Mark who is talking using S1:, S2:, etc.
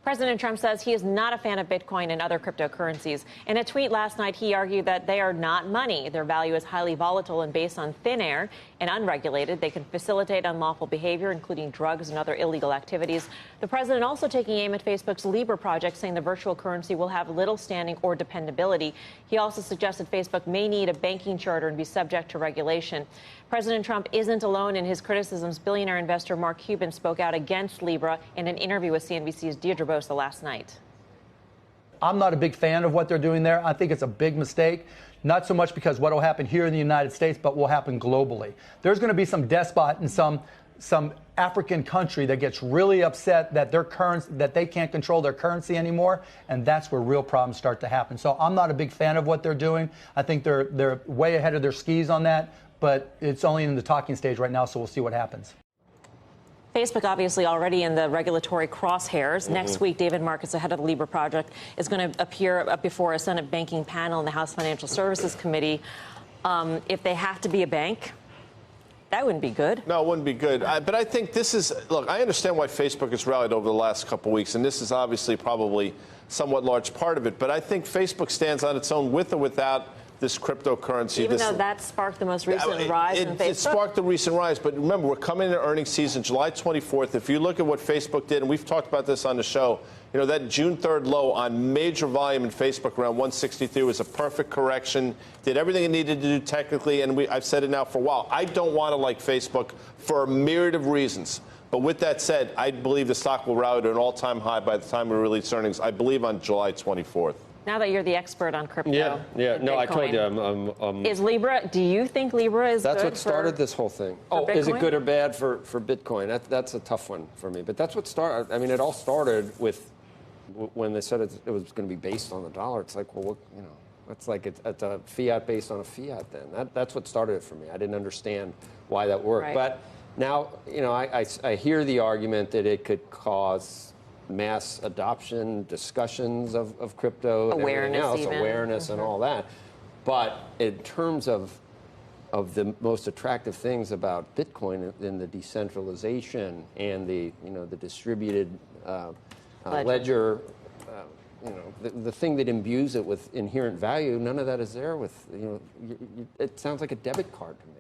S1: President Trump says he is not a fan of Bitcoin and other cryptocurrencies. In a tweet last night, he argued that they are not money. Their value is highly volatile and based on thin air and unregulated. They can facilitate unlawful behavior, including drugs and other illegal activities. The president also taking aim at Facebook's Libra project, saying the virtual currency will have little standing or dependability. He also suggested Facebook may need a banking charter and be subject to regulation. President Trump isn't alone in his criticisms. Billionaire investor Mark Cuban spoke out against Libra in an interview with CNBC's Deirdre Bosa last night.
S2: I'm not a big fan of what they're doing there. I think it's a big mistake, not so much because what will happen here in the United States, but will happen globally. There's going to be some despot in some African country that gets really upset that that they can't control their currency anymore, and that's where real problems start to happen. So I'm not a big fan of what they're doing. I think they're way ahead of their skis on that, but it's only in the talking stage right now, so we'll see what happens.
S1: Facebook obviously already in the regulatory crosshairs. Next week, David Marcus, the head of the Libra project, is going to appear before a Senate banking panel in the House Financial Services Committee. If they have to be a bank, that wouldn't be good.
S3: No, it wouldn't be good. But I think this is, look, I understand why Facebook has rallied over the last couple of weeks, and this is obviously probably somewhat large part of it. But I think Facebook stands on its own with or without this cryptocurrency.
S1: Even though that sparked the most recent rise in Facebook?
S3: It sparked the recent rise. But remember, we're coming into earnings season July 24th. If you look at what Facebook did, and we've talked about this on the show, you know, that June 3rd low on major volume in Facebook around 163 was a perfect correction, did everything it needed to do technically, and I've said it now for a while. I don't want to like Facebook for a myriad of reasons. But with that said, I believe the stock will rally to an all-time high by the time we release earnings, I believe on July 24th.
S1: Now that you're the expert on crypto.
S4: Yeah. No,
S1: Bitcoin,
S4: I told you.
S1: Is Libra, do you think Libra is
S4: That's
S1: good
S4: what started this whole thing. Oh, is it good or bad for Bitcoin? That's a tough one for me. But that's what started. I mean, it all started with when they said it was going to be based on the dollar. It's like, well, what, you know, it's like it's a fiat based on a fiat then. That's what started it for me. I didn't understand why that worked.
S1: Right.
S4: But now, you know, I hear the argument that it could cause mass adoption, discussions of crypto,
S1: awareness,
S4: and everything else, awareness and all that. But in terms of the most attractive things about Bitcoin in the decentralization and the the distributed ledger, the thing that imbues it with inherent value, none of that is there with it sounds like a debit card to me.